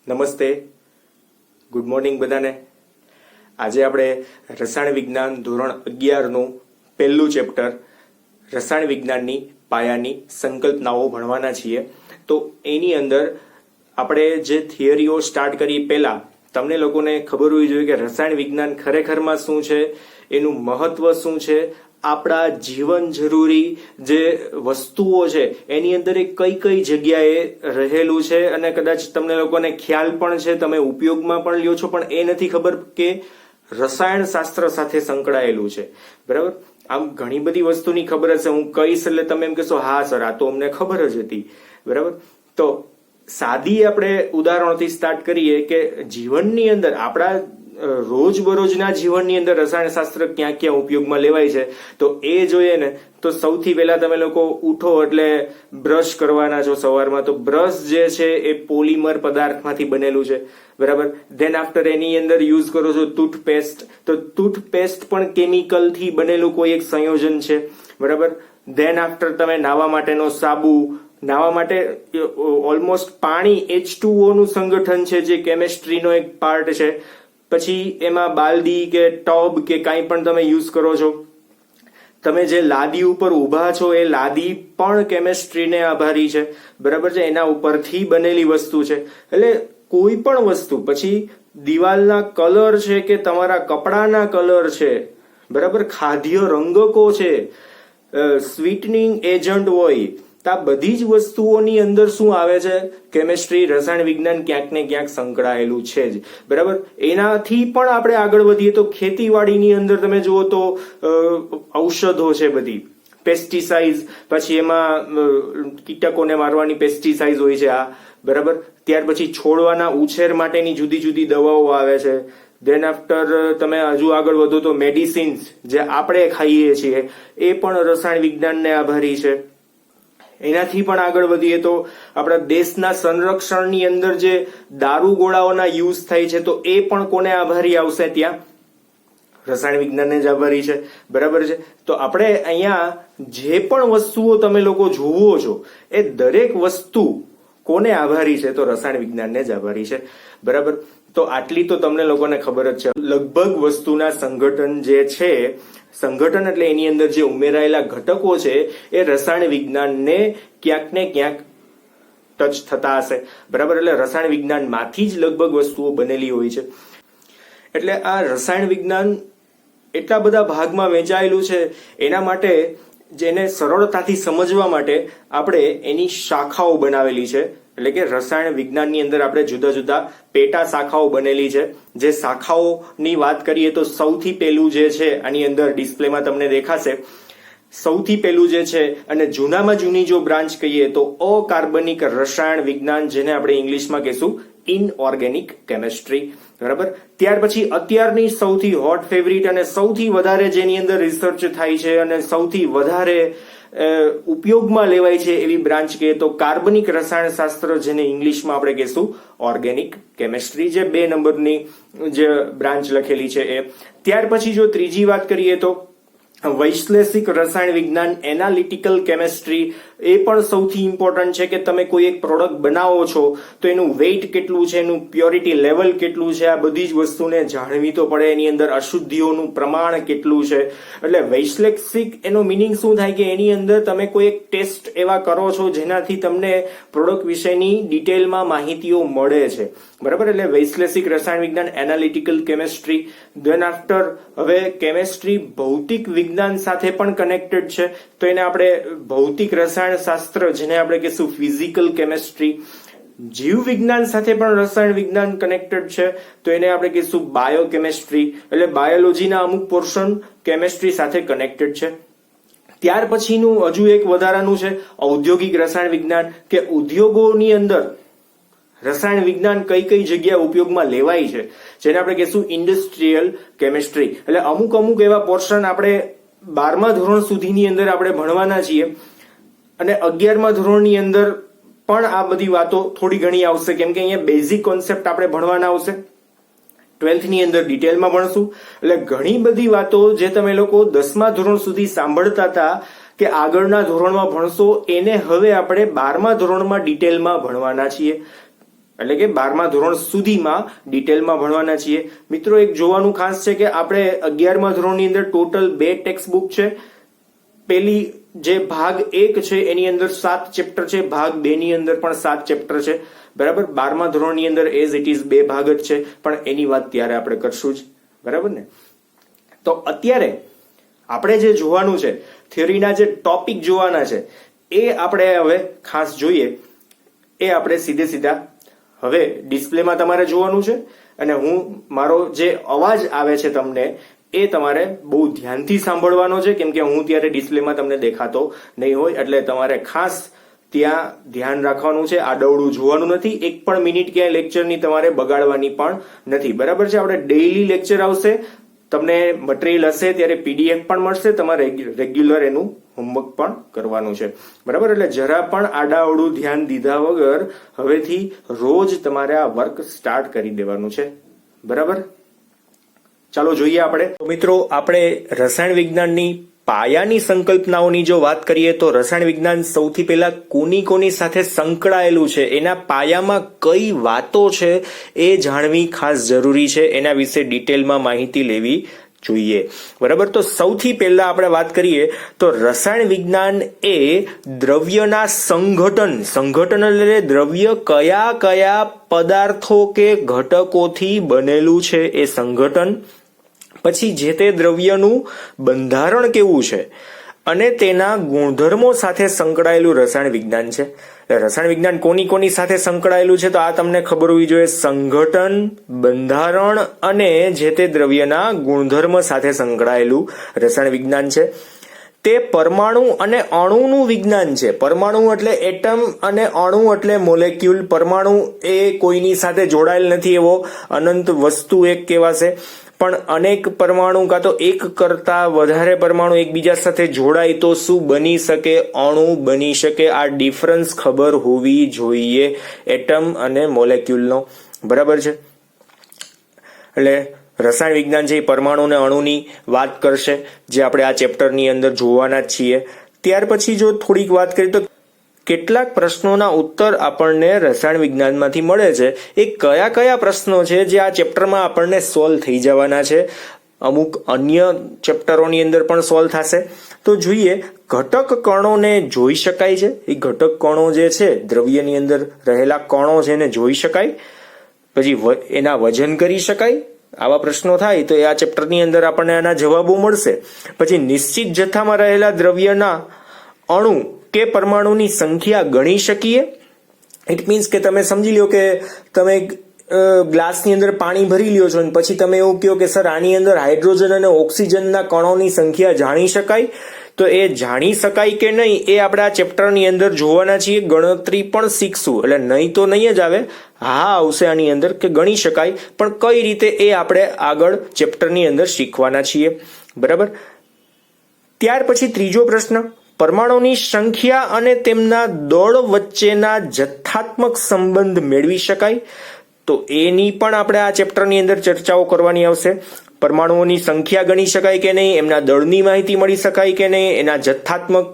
નમસ્તે, good morning બધાને. આજે આપણે રસાયણ વિજ્ઞાન ધોરણ 11નું પહેલું ચેપ્ટર રસાયણ વિજ્ઞાનની પાયાની સંકલ્પનાઓ ભણવાના છીએ. તો એની અંદર આપણે જે થિયરીઓ સ્ટાર્ટ કરી પહેલા તમને લોકોને ખબર હોવી જોઈએ કે રસાયણ વિજ્ઞાન ખરેખરમાં શું છે, એનું મહત્વ શું છે, આપણા જીવન જરૂરી જે વસ્તુઓ છે એની અંદર એ કઈ કઈ જગ્યાએ રહેલું છે અને કદાચ તમને લોકોને ખ્યાલ પણ છે, તમે ઉપયોગમાં પણ લ્યો છો, પણ એ નથી ખબર કે રસાયણ શાસ્ત્ર સાથે સંકળાયેલું છે. બરાબર? આમ ઘણી બધી વસ્તુની ખબર હશે, હું કહીશ એટલે તમે એમ કહેશો હા સર આ તો અમને ખબર જ હતી. બરાબર? તો સાદી આપણે ઉદાહરણથી સ્ટાર્ટ કરીએ કે જીવનની અંદર આપણા રોજબરોજના જીવનની અંદર રસાયણ શાસ્ત્ર ક્યાં ક્યાં ઉપયોગમાં લેવાય છે તો એ જોઈએ ને તો સૌથી પહેલા તમે લોકો ઉઠો એટલે બ્રશ કરવાના છો સવારમાં, તો બ્રશ જે છે એ પોલિમર પદાર્થમાંથી બનેલું છે. બરાબર? ધેન આફ્ટર એની અંદર યુઝ કરો છો ટૂથપેસ્ટ, તો ટૂથપેસ્ટ પણ કેમિકલથી બનેલું કોઈ એક સંયોજન છે. બરાબર? ધેન આફ્ટર તમે નાહવા માટેનો સાબુ, નાહવા માટે ઓલમોસ્ટ પાણી H2O નું સંગઠન છે જે કેમેસ્ટ્રીનો એક પાર્ટ છે. પછી એમાં બાલદી કે ટબ કે કાંઈ પણ તમે યુઝ કરો છો. તમે જે લાદી ઉપર ઊભા છો એ લાદી પણ કેમેસ્ટ્રીને આભારી છે. બરાબર છે? એના ઉપરથી બનેલી વસ્તુ છે. એટલે કોઈ પણ વસ્તુ, પછી દિવાલના કલર છે કે તમારા કપડાના કલર છે, બરાબર, ખાદ્ય રંગકો છે, સ્વીટનિંગ એજન્ટ હોય, આ બધી જ વસ્તુઓની અંદર શું આવે છે? કેમેસ્ટ્રી, રસાયણ વિજ્ઞાન ક્યાંક ને ક્યાંક સંકળાયેલું છે જ. બરાબર? એનાથી પણ આપણે આગળ વધીએ તો ખેતીવાડીની અંદર તમે જુઓ તો ઔષધો છે બધી, પેસ્ટિસાઇડ, પછી એમાં કીટકોને મારવાની પેસ્ટિસાઇડ હોય છે આ. બરાબર? ત્યાર પછી છોડવાના ઉછેર માટેની જુદી જુદી દવાઓ આવે છે. ધેન આફ્ટર તમે હજુ આગળ વધો તો મેડિસિન્સ જે આપણે ખાઈએ છીએ એ પણ રસાયણ વિજ્ઞાનને આભારી છે. એનાથી પણ આગળ વધીએ તો આપણા દેશના સંરક્ષણની અંદર જે દારૂગોળાઓના યુઝ થાય છે તો એ પણ કોને આભારી આવશે? ત્યાં રસાયણ વિજ્ઞાનને જ આભારી છે. બરાબર છે? તો આપણે અહીંયા જે પણ વસ્તુઓ તમે લોકો જુઓ છો એ દરેક વસ્તુ કોને આભારી છે? તો રસાયણ વિજ્ઞાનને જ આભારી છે. બરાબર? તો આટલી તો તમને લોકોને ખબર જ છે. લગભગ વસ્તુના સંગઠન જે છે, સંગઠન એટલે એની અંદર જે ઉમેરાયેલા ઘટકો છે એ રસાયણ વિજ્ઞાનને ક્યાંક ને ક્યાંક ટચ થતા હશે. બરાબર? એટલે રસાયણ વિજ્ઞાનમાંથી જ લગભગ વસ્તુઓ બનેલી હોય છે. એટલે આ રસાયણ વિજ્ઞાન એટલા બધા ભાગમાં વહેંચાયેલું છે, એના માટે જેને સરળતાથી સમજવા માટે આપણે એની શાખાઓ બનાવેલી છે. એટલે કે રસાયણ વિજ્ઞાનની અંદર આપણે જુદા જુદા પેટા શાખાઓ બનેલી છે. જે શાખાઓની વાત કરીએ તો સૌથી પહેલું જે છે આની અંદર ડિસ્પ્લેમાં તમને દેખાશે, સૌથી પહેલું જે છે અને જૂનામાં જૂની જો બ્રાન્ચ કહીએ તો અકાર્બનિક રસાયણ વિજ્ઞાન, જેને આપણે ઇંગ્લિશમાં કહીશું ઇનઓર્ગેનિક કેમેસ્ટ્રી. બરાબર? ત્યાર પછી અત્યારની સૌથી હોટ ફેવરિટ અને સૌથી વધારે જેની અંદર રિસર્ચ થાય છે અને સૌથી વધારે ઉપયોગમાં લેવાય છે એવી બ્રાન્ચ કહીએ તો કાર્બનિક રસાયણ શાસ્ત્ર, જેને ઇંગ્લિશમાં આપણે કહીશું ઓર્ગેનિક કેમેસ્ટ્રી, જે 2 નંબરની જે બ્રાન્ચ લખેલી છે એ. ત્યાર પછી જો ત્રીજી વાત કરીએ તો વૈશ્લેષિક રસાયણ વિજ્ઞાન એનાલિટિકલ કેમેસ્ટ્રી, એ પણ સૌથી ઇમ્પોર્ટન્ટ છે કે તમે કોઈ એક પ્રોડક્ટ બનાવો છો તો એનું વેઇટ કેટલું છે, એનું પ્યોરિટી લેવલ કેટલું છે, આ બધી જ વસ્તુને જાણવી તો પડે. એની અંદર અશુદ્ધિઓનું પ્રમાણ કેટલું છે. એટલે વૈશ્લેષિક એનો મિનિંગ શું થાય કે એની અંદર તમે કોઈ એક ટેસ્ટ એવા કરો છો જેનાથી તમને પ્રોડક્ટ વિશેની ડિટેલમાં માહિતીઓ મળે છે. બરાબર? એટલે વૈશ્લેષિક રસાયણ વિજ્ઞાન એનાલિટિકલ કેમેસ્ટ્રી. ધેન આફ્ટર હવે કેમેસ્ટ્રી ભૌતિક વિજ્ઞાન સાથે પણ કનેક્ટેડ છે તો એને આપણે ભૌતિક રસાયણ શાસ્ત્ર, જેને આપણે કહીશું ફિઝિકલ કેમેસ્ટ્રી. જીવ વિજ્ઞાન સાથે પણ રસાયણ વિજ્ઞાન કનેક્ટેડ છે તો એને આપણે કહીશું બાયોકેમેસ્ટ્રી. એટલે બાયોલોજીના અમુક પોર્શન કેમેસ્ટ્રી સાથે કનેક્ટેડ છે. ત્યાર પછીનું હજુ એક વધારાનું છે ઔદ્યોગિક રસાયણ વિજ્ઞાન, કે ઉદ્યોગોની અંદર રસાયણ વિજ્ઞાન કઈ કઈ જગ્યા ઉપયોગમાં લેવાય છે, જેને આપણે કહીશું ઇન્ડસ્ટ્રીયલ કેમેસ્ટ્રી. એટલે અમુક અમુક એવા પોર્શન આપણે 12મા ધોરણ સુધીની અંદર આપણે ભણવાના છીએ અને 11મા ધોરણની અંદર પણ આ બધી વાતો થોડી ઘણી આવશે, કેમ કે અહીંયા બેઝિક કોન્સેપ્ટ આપણે ભણવાના આવશે. 12th ની અંદર ડિટેલમાં ભણશું. એટલે ઘણી બધી વાતો જે તમે લોકો 10મા ધોરણ સુધી સાંભળતા હતા કે આગળના ધોરણમાં ભણશો, એને હવે આપણે 12મા ધોરણમાં ડિટેલમાં ભણવાના છીએ. એટલે કે 12મા ધોરણ સુધીમાં ડિટેલમાં ભણવાના છીએ. મિત્રો એક જોવાનું ખાસ છે કે આપણે 11મા ધોરણની અંદર ટોટલ 2 ટેક્સ્ટ બુક છે. પેલી જે ભાગ 1 છે એની અંદર 7 ચેપ્ટર છે, ભાગ 2 ની અંદર પણ 7 ચેપ્ટર છે. બરાબર, 12મા ધોરણની અંદર એઝ ઇટ ઇઝ 2 ભાગ જ છે, પણ એની વાત ત્યારે આપણે કરશું જ. બરાબર ને? તો અત્યારે આપણે જે જોવાનું છે, થિયરીના જે ટોપિક જોવાના છે એ આપણે હવે ખાસ જોઈએ. એ આપણે સીધા હવે ડિસ્પ્લેમાં તમારે જોવાનું છે, અને મારો જે અવાજ આવે છે તમને એ તમારે બહુ ધ્યાનથી સાંભળવાનો છે, કેમ કે હું ત્યારે ડિસ્પ્લેમાં તમને દેખાતો નહીં હોય, એટલે તમારે ખાસ ત્યાં ધ્યાન રાખવાનું છે. આડવડું જોવાનું નથી, એક પણ મિનિટ ક્યાંય લેક્ચરની તમારે બગાડવાની પણ નથી. બરાબર છે? આપણે ડેઈલી લેક્ચર આવશે, તમને મટીરિયલ હશે ત્યારે પીડીએફ પણ મળશે, તમારે રેગ્યુલર એનું હોમવર્ક પણ કરવાનું છે. બરાબર, એટલે જરા પણ આડાઅવડું ધ્યાન દીધા વગર હવેથી રોજ તમારે આ વર્ક સ્ટાર્ટ કરી દેવાનું છે. બરાબર, ચાલો જોઈએ આપણે. મિત્રો, આપણે રસાયણ વિજ્ઞાનની પાયાની સંકલ્પનાઓની જો વાત કરીએ તો રસાયણ વિજ્ઞાન સૌથી પહેલા કોની સાથે સંકળાયેલું છે, એના પાયામાં કઈ વાતો છે એ જાણવી ખાસ જરૂરી છે. એના વિશે ડિટેલમાં માહિતી લેવી જોઈએ. બરાબર, તો સૌથી પહેલા આપણે વાત કરીએ તો રસાયણ વિજ્ઞાન એ દ્રવ્યના સંઘટન એટલે દ્રવ્ય કયા પદાર્થો કે ઘટકોથી બનેલું છે એ સંઘટન, પછી જે તે દ્રવ્યનું બંધારણ કેવું છે અને તેના ગુણધર્મો સાથે સંકળાયેલું રસાયણ વિજ્ઞાન છે. રસાયણ વિજ્ઞાન કોની સાથે સંકળાયેલું છે તો આ તમને ખબર હોવી જોઈએ. સંઘટન, બંધારણ અને જે તે દ્રવ્યના ગુણધર્મ સાથે સંકળાયેલું રસાયણ વિજ્ઞાન છે. તે પરમાણુ અને અણુનું વિજ્ઞાન છે. પરમાણુ એટલે એટમ અને અણુ એટલે મોલેક્યુલ. પરમાણુ એ કોઈની સાથે જોડાયેલ નથી એવો અનંત વસ્તુ એક કહેવાશે, પણ અનેક પરમાણુ કાં તો એક કરતા વધારે પરમાણુ એકબીજા સાથે જોડાય તો શું બની શકે? અણુ બની શકે. આ ડિફરન્સ ખબર હોવી જોઈએ એટમ અને મોલેક્યુલનો. બરાબર છે? એટલે રસાયણ વિજ્ઞાન છે એ પરમાણુ અને અણુની વાત કરશે, જે આપણે આ ચેપ્ટરની અંદર જોવાના જ છીએ. ત્યાર પછી જો થોડીક વાત કરીએ તો કેટલાક પ્રશ્નોના ઉત્તર આપણને રસાયણ વિજ્ઞાનમાંથી મળે છે. એ કયા પ્રશ્નો છે જે આ ચેપ્ટરમાં આપણને સોલ્વ થઈ જવાના છે, અમુક અન્ય ચેપ્ટરોની અંદર પણ સોલ્વ થશે. તો જોઈએ, ઘટક કણોને જોઈ શકાય છે. એ ઘટક કણો જે છે, દ્રવ્યની અંદર રહેલા કણો છે એને જોઈ શકાય. પછી એના વજન કરી શકાય. આવા પ્રશ્નો થાય તો આ ચેપ્ટરની અંદર આપણને આના જવાબો મળશે. પછી નિશ્ચિત જથ્થામાં રહેલા દ્રવ્યના અણુ કે પરમાણુની સંખ્યા ગણી શકીએ. ઇટ મીન્સ કે તમે સમજી લો કે તમે ગ્લાસની અંદર પાણી ભરી લ્યો છો અને પછી તમે એવું કહો કે સર આની અંદર હાઇડ્રોજન અને ઓક્સિજનના કણોની સંખ્યા જાણી શકાય. તો એ જાણી શકાય કે નહીં એ આપણે આ ચેપ્ટરની અંદર જોવાના છીએ. ગણતરી પણ શીખશું, એટલે નહીં તો નહીં જ આવે, હા આવશે આની અંદર કે ગણી શકાય, પણ કઈ રીતે એ આપણે આગળ ચેપ્ટરની અંદર શીખવાના છીએ. બરાબર, ત્યાર પછી ત્રીજો પ્રશ્ન, પરમાણુની સંખ્યા અને તેમના દળ વચ્ચેના જથ્થાત્મક સંબંધ મેળવી શકાય. તો એની પણ આપણે આ ચેપ્ટરની અંદર ચર્ચાઓ કરવાની આવશે. પરમાણુઓની સંખ્યા ગણી શકાય કે નહીં, એમના દળની માહિતી મળી શકાય કે નહીં, એના જથ્થાત્મક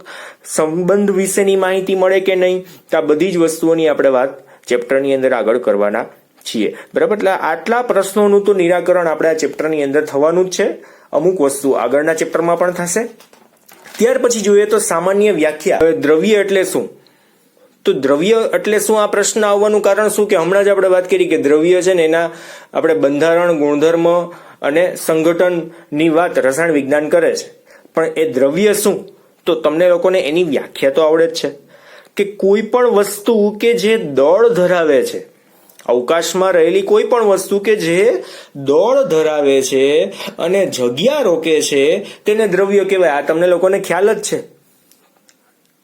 સંબંધ વિશેની માહિતી મળે કે નહીં. આ બધી જ વસ્તુઓની આપણે વાત ચેપ્ટરની અંદર આગળ કરવાના છીએ. બરાબર, એટલે આટલા પ્રશ્નોનું તો નિરાકરણ આપણે આ ચેપ્ટરની અંદર થવાનું જ છે. અમુક વસ્તુ આગળના ચેપ્ટરમાં પણ થશે. ત્યાર પછી જોઈએ તો સામાન્ય વ્યાખ્યા. દ્રવ્ય એટલે શું? તો દ્રવ્ય એટલે શું આ પ્રશ્ન આવવાનું કારણ શું કે હમણાં જ આપણે વાત કરી કે દ્રવ્ય છે ને એના આપણે બંધારણ, ગુણધર્મ અને સંગઠનની વાત રસાયણ વિજ્ઞાન કરે છે. પણ એ દ્રવ્ય શું? તો તમને લોકોને એની વ્યાખ્યા તો આવડે જ છે કે કોઈ પણ વસ્તુ કે જે દળ ધરાવે છે, અવકાશમાં રહેલી કોઈ પણ વસ્તુ કે જે દળ ધરાવે છે અને જગ્યા રોકે છે તેને દ્રવ્ય કહેવાય. આ તમને લોકોને ખ્યાલ જ છે.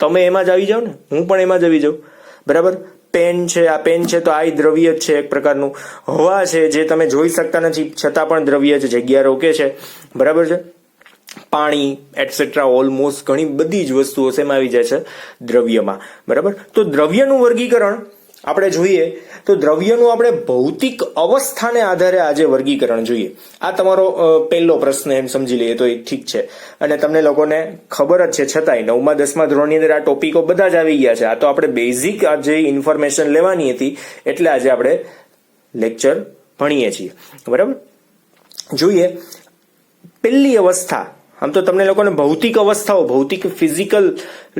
તમે એમાં જ આવી જાઓ ને, હું પણ એમાં જ આવી જાઉં. બરાબર, પેન છે, આ પેન છે તો આ દ્રવ્ય જ છે એક પ્રકારનું. હવા છે જે તમે જોઈ શકતા નથી છતાં પણ દ્રવ્ય છે, જગ્યા રોકે છે. બરાબર છે, પાણી એટસેટ્રા, ઓલમોસ્ટ ઘણી બધી જ વસ્તુઓ શેમાં આવી જાય છે? દ્રવ્યમાં. બરાબર, તો દ્રવ્યનું વર્ગીકરણ આપણે જોઈએ તો દ્રવ્યનું આપણે ભૌતિક અવસ્થાને આધારે આજે વર્ગીકરણ જોઈએ. આ તમારો પહેલો પ્રશ્ન એમ સમજી લઈએ તો એ ઠીક છે. અને તમને લોકોને ખબર જ છે, છતાંય 9મા 10મા ધોરણની અંદર આ ટોપિકો બધા જ આવી ગયા છે. આ તો આપણે બેઝિક જે ઇન્ફોર્મેશન લેવાની હતી એટલે આજે આપણે લેક્ચર ભણીએ છીએ. બરાબર, જોઈએ પહેલી અવસ્થા. આમ તો તમને લોકોને ભૌતિક અવસ્થાઓ, ભૌતિક ફિઝિકલ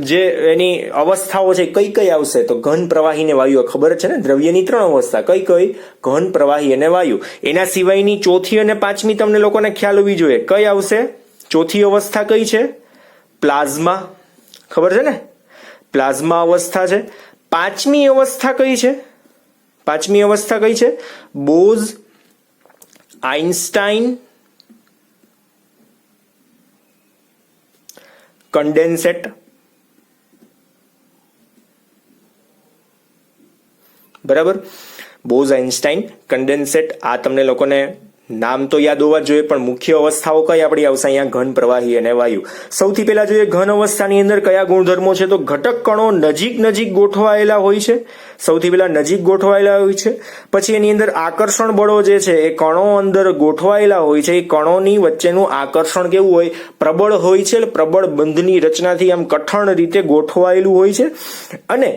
જે એની અવસ્થાઓ છે કઈ કઈ આવશે તો ઘન, પ્રવાહી ને વાયુ. ખબર છે ને, દ્રવ્યની 3 અવસ્થા કઈ કઈ? ઘન, પ્રવાહી અને વાયુ. એના સિવાયની ચોથી અને પાંચમી તમને લોકોને ખ્યાલ હોવી જોઈએ. કઈ આવશે? ચોથી અવસ્થા કઈ છે? પ્લાઝમા. ખબર છે ને, પ્લાઝમા અવસ્થા છે. પાંચમી અવસ્થા કઈ છે? પાંચમી અવસ્થા કઈ છે? Bose Einstein condensate. બરાબર, બોઝ આઇન્સ્ટાઇન કન્ડેન્સેટ. આ તમને લોકોને નામ તો યાદ હોવા જોઈએ, પણ મુખ્ય અવસ્થાઓ કઈ આપણી આવશે અહીંયા? ઘન, પ્રવાહી અને વાયુ. સૌથી પહેલા જોઈએ ઘન અવસ્થાની અંદર કયા ગુણધર્મો છે તો ઘટક કણો નજીક ગોઠવાયેલા હોય છે. સૌથી પહેલા નજીક ગોઠવાયેલા હોય છે. પછી એની અંદર આકર્ષણ બળો જે છે એ કણો અંદર ગોઠવાયેલા હોય છે. એ કણોની વચ્ચેનું આકર્ષણ કેવું હોય? પ્રબળ હોય છે. પ્રબળ બંધની રચનાથી આમ કઠણ રીતે ગોઠવાયેલું હોય છે. અને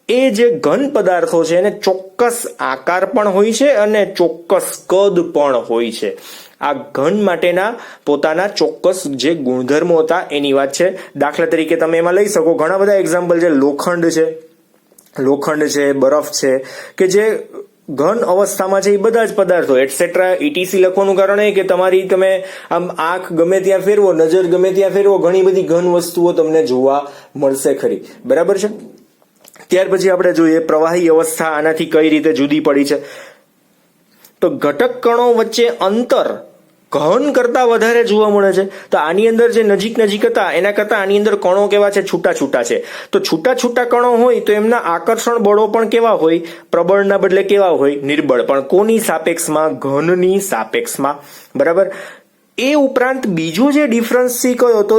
એ જે ઘન પદાર્થો છે એને ચોક્કસ આકાર પણ હોય છે અને ચોક્કસ કદ પણ હોય છે. આ ઘન માટેના પોતાના ચોક્કસ જે ગુણધર્મો હતા એની વાત છે. દાખલા તરીકે તમે એમાં લઈ શકો ઘણા બધા એક્ઝામ્પલ છે. લોખંડ છે, બરફ છે, કે જે ઘન અવસ્થામાં છે. એ બધા જ પદાર્થો એટસેટ્રા ઇટીસી લખવાનું કારણ એ કે તમે આમ આંખ ગમે ત્યાં ફેરવો, નજર ગમે ત્યાં ફેરવો, ઘણી બધી ઘન વસ્તુઓ તમને જોવા મળશે ખરી. બરાબર છે. ત્યાર પછી આપણે જોઈએ પ્રવાહી અવસ્થા. આનાથી કઈ રીતે જુદી પડી છે તો ઘટક કણો વચ્ચે અંતર ઘન કરતા વધારે જોવા મળે છે. તો આની અંદર જે નજીક હતા એના કરતા આની અંદર કણો કેવા છે? છૂટા છે. તો છૂટા કણો હોય તો એમના આકર્ષણ બળો પણ કેવા હોય? પ્રબળના બદલે કેવા હોય? નિર્બળ. પણ કોની સાપેક્ષમાં? ઘનની સાપેક્ષમાં. બરાબર. એ ઉપરાંત બીજો જે ડિફરન્સ છે કયો તો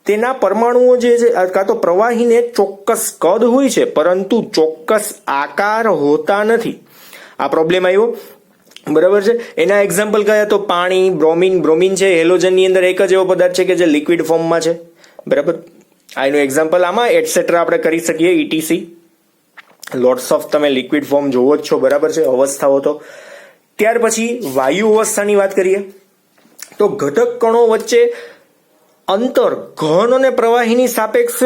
તેના પરમાણુઓ જે છે કાં તો પ્રવાહીને ચોક્કસ કદ હોય છે પરંતુ ચોક્કસ આકાર હોતા નથી. આ પ્રોબ્લેમ આવ્યો. બરાબર છે. એના એક્ઝામ્પલ કયા તો પાણી, બ્રોમિન છે હેલોજનની અંદર એક જ એવો પદાર્થ છે કે જે લિક્વિડ ફોર્મમાં છે. બરાબર. આ એનું એક્ઝામ્પલ. આમાં એટસેટ્રા આપણે કરી શકીએ. ઇટીસી લોટ્સ ઓફ તમે લિક્વિડ ફોર્મ જોવો જ છો. બરાબર છે, અવસ્થાઓ તો. ત્યાર પછી વાયુ અવસ્થાની વાત કરીએ તો ઘટક કણો વચ્ચે અંતર ઘન અને પ્રવાહીની સાપેક્ષ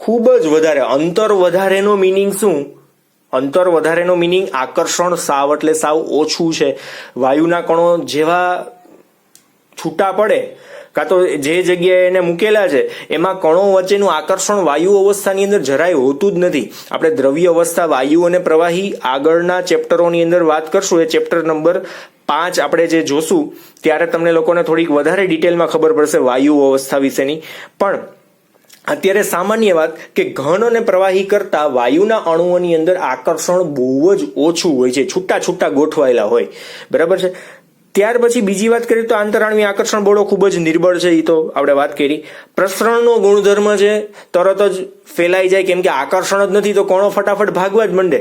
ખૂબ જ વધારે. અંતર વધારેનો મિનિંગ શું? અંતર વધારેનો મિનિંગ આકર્ષણ સાવ એટલે સાવ ઓછું છે. વાયુના કણો જેવા છૂટા પડે કાં તો જે જગ્યાએ એને મૂકેલા છે એમાં કણો વચ્ચેનું આકર્ષણ વાયુ અવસ્થાની અંદર જરાય હોતું જ નથી. આપણે દ્રવ્ય અવસ્થા, વાયુ અને પ્રવાહી આગળના ચેપ્ટરોની અંદર વાત કરશું. એ ચેપ્ટર નંબર 5 આપણે જે જોશું ત્યારે તમને લોકોને થોડીક વધારે ડિટેલમાં ખબર પડશે વાયુ અવસ્થા વિશેની. પણ અત્યારે સામાન્ય વાત કે ઘન અને પ્રવાહી કરતા વાયુના અણુઓની અંદર આકર્ષણ બહુ જ ઓછું હોય છે. છૂટા ગોઠવાયેલા હોય. બરાબર છે. ત્યાર પછી બીજી વાત કરીએ તો આંતરાણવી આકર્ષણ બળો ખૂબ જ નિર્બળ છે. એ તો આપણે વાત કરી. પ્રસરણનો ગુણધર્મ છે તરત જ ફેલાઈ જાય, કેમ કે આકર્ષણ જ નથી તો કણો ફટાફટ ભાગવા જ માંડે.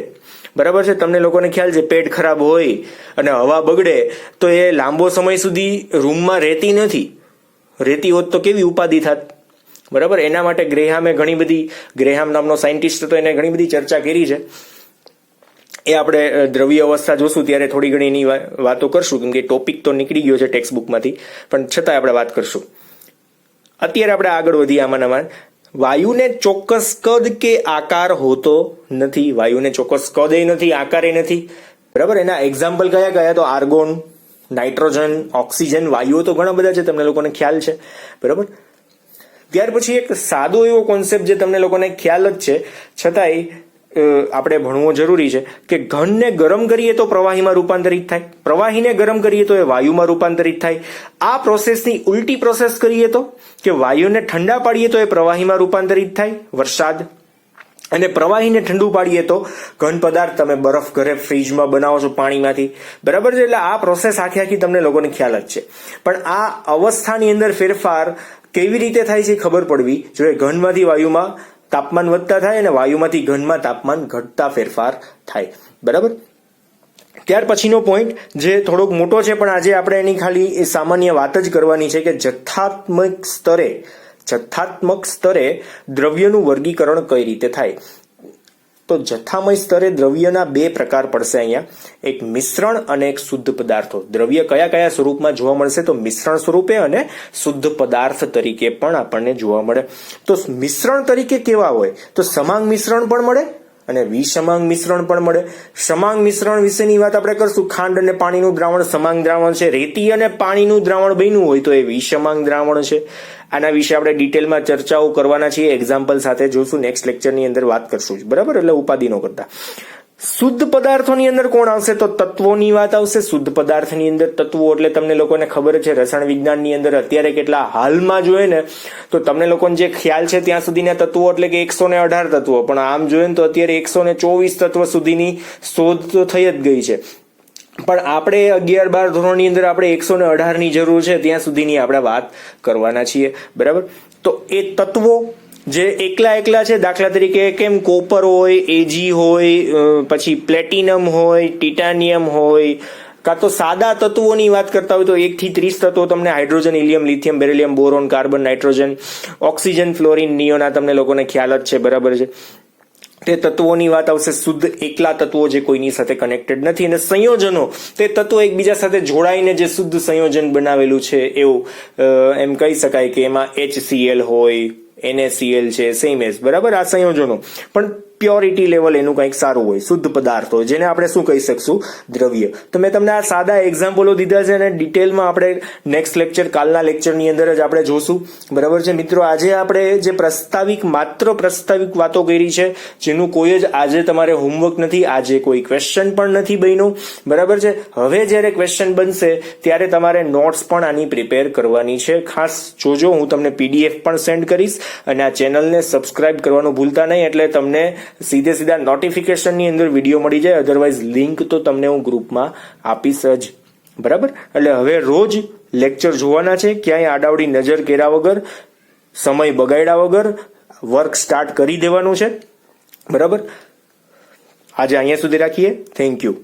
બરાબર છે. તમને લોકોને ખ્યાલ છે પેટ ખરાબ હોય અને હવા બગડે તો એ લાંબો સમય સુધી રૂમમાં રહેતી નથી. રહેતી હોત તો કેવી ઉપાધિ થાત. બરાબર. એના માટે ગ્રેહામ નામનો સાયન્ટિસ્ટ હતો, એને ઘણી બધી ચર્ચા કરી છે. એ આપણે દ્રવ્ય અવસ્થા જોશું ત્યારે થોડી ઘણી એની વાતો કરશું, કેમ કે ટોપિક તો નીકળી ગયો છે ટેક્સ્ટ બુકમાંથી, પણ છતાં આપણે વાત કરશું. અત્યારે આપણે આગળ વધીએ આમાં. વાયુને ચોક્કસ કદ કે આકાર હોતો નથી. વાયુને ચોક્કસ કદ નથી, આકારે નથી. બરાબર. એના એક્ઝામ્પલ કયા તો આર્ગોન, નાઇટ્રોજન, ઓક્સિજન. વાયુઓ તો ઘણા બધા છે, તમને લોકોને ખ્યાલ છે. બરાબર. ત્યાર પછી એક સાદો એવો કોન્સેપ્ટ જે તમને લોકોને ખ્યાલ જ છે છતાંય આપણે ભણવો જરૂરી છે કે ઘનને ગરમ કરીએ તો પ્રવાહીમાં રૂપાંતરિત થાય, પ્રવાહીને ગરમ કરીએ તો એ વાયુમાં રૂપાંતરિત થાય. આ પ્રોસેસની ઉલટી પ્રોસેસ કરીએ તો કે વાયુને ઠંડા પાડીએ તો એ પ્રવાહીમાં રૂપાંતરિત થાય, વરસાદ. અને પ્રવાહીને ઠંડુ પાડીએ તો ઘન પદાર્થ, તમે બરફ ઘરે ફ્રીજમાં બનાવો છો પાણીમાંથી. બરાબર છે. એટલે આ પ્રોસેસ આખી તમને લોકોને ખ્યાલ જ છે. પણ આ અવસ્થાની અંદર ફેરફાર કેવી રીતે થાય છે ખબર પડવી જોઈએ. ઘનમાંથી વાયુમાં તાપમાન વધતા થાય અને વાયુમાંથી ઘનમાં તાપમાન ઘટતા ફેરફાર થાય. બરાબર. ત્યાર પછીનો પોઈન્ટ જે થોડોક મોટો છે પણ આજે આપણે એની ખાલી સામાન્ય વાત જ કરવાની છે કે જથ્થાત્મક સ્તરે દ્રવ્યનું વર્ગીકરણ કઈ રીતે થાય. તો જથ્થામય સ્તરે દ્રવ્યના બે પ્રકાર પડશે અહીંયા, એક મિશ્રણ અને એક શુદ્ધ પદાર્થો. દ્રવ્ય કયા કયા સ્વરૂપમાં જોવા મળશે? તો મિશ્રણ સ્વરૂપે અને શુદ્ધ પદાર્થ તરીકે પણ આપણને જોવા મળે. તો મિશ્રણ તરીકે કેવા હોય? તો સમાંગ મિશ્રણ પણ મળે અને વિસમાંગ મિશ્રણ પણ મળે. સમાંગ મિશ્રણ વિશેની વાત આપણે કરશું. ખાંડ અને પાણીનું દ્રાવણ સમાંગ દ્રાવણ છે. રેતી અને પાણીનું દ્રાવણ બન્યું હોય તો એ વિસમાંગ દ્રાવણ છે. આના વિશે આપણે ડિટેલમાં ચર્ચાઓ કરવાના છીએ, એક્ઝામ્પલ સાથે જોશું, નેક્સ્ટ લેક્ચરની અંદર વાત કરશું. બરાબર, એટલે ઉપાધિ ન કરતા. શુદ્ધ પદાર્થોની અંદર કોણ આવશે? તો તત્વોની વાત આવશે. શુદ્ધ પદાર્થની અંદર તત્વો એટલે તમને લોકોને ખબર છે રસાયણ વિજ્ઞાનની અંદર અત્યારે કેટલા હાલમાં જોઈએ ને તો તમને લોકોને જે ખ્યાલ છે ત્યાં સુધીના તત્વો એટલે કે 118 તત્વો, પણ આમ જોઈએ ને તો અત્યારે 124 તત્વ સુધીની શોધ તો થઈ જ ગઈ છે. પણ આપણે 11-12 ધોરણની અંદર આપણે 118 ની જરૂર છે ત્યાં સુધીની આપણે વાત કરવાના છીએ. બરાબર. તો એ તત્વો જે એકલા છે, દાખલા તરીકે કેમ કોપર હોય, એજી હોય, પછી પ્લેટિનમ હોય, ટિટાનિયમ હોય, કાં તો સાદા તત્વોની વાત કરતા હોય તો 1 થી 30 તત્વો તમને hydrogen, helium, lithium, beryllium, boron, carbon, nitrogen, oxygen, fluorine, neon, આ તમને લોકોને ખ્યાલ જ છે. બરાબર છે. તે તત્વોની વાત આવશે. શુદ્ધ એકલા તત્વો જે કોઈની સાથે કનેક્ટેડ નથી. અને સંયોજનો તે તત્વો એકબીજા સાથે જોડાઈને જે શુદ્ધ સંયોજન બનાવેલું છે એવું એમ કહી શકાય કે એમાં HCl હોય, NaCl છે, સેમ એઝ. બરાબર. આ સંયોજનો પણ પ્યોરિટી લેવલ એનું કંઈક સારું હોય, શુદ્ધ પદાર્થ હોય, જેને આપણે શું કહી શકશું? દ્રવ્ય. તો મેં તમને આ સાદા એક્ઝામ્પલો દીધા છે અને ડિટેલમાં આપણે નેક્સ્ટ લેક્ચર, કાલના લેક્ચરની અંદર જ આપણે જોશું. બરાબર છે મિત્રો. આજે આપણે જે માત્ર પ્રસ્તાવિક વાતો કરી છે, જેનું કોઈ જ આજે તમારે હોમવર્ક નથી, આજે કોઈ ક્વેશ્ચન પણ નથી બન્યું. બરાબર છે. હવે જ્યારે ક્વેશ્ચન બનશે ત્યારે તમારે નોટ્સ પણ આની પ્રિપેર કરવાની છે. ખાસ જોજો, હું તમને PDF પણ સેન્ડ કરીશ અને આ ચેનલને સબસ્ક્રાઇબ કરવાનું ભૂલતા નહીં, એટલે તમને સીધા નોટિફિકેશનની અંદર વિડીયો મળી જાય. અધરવાઇઝ લિંક તો તમને હું ગ્રુપમાં આપીશ જ. બરાબર. એટલે હવે રોજ લેક્ચર જોવાના છે, ક્યાંય આડાવડી નજર કર્યા વગર, સમય બગાડ્યા વગર વર્ક સ્ટાર્ટ કરી દેવાનું છે. બરાબર. આજે અહીંયા સુધી રાખીએ. Thank you.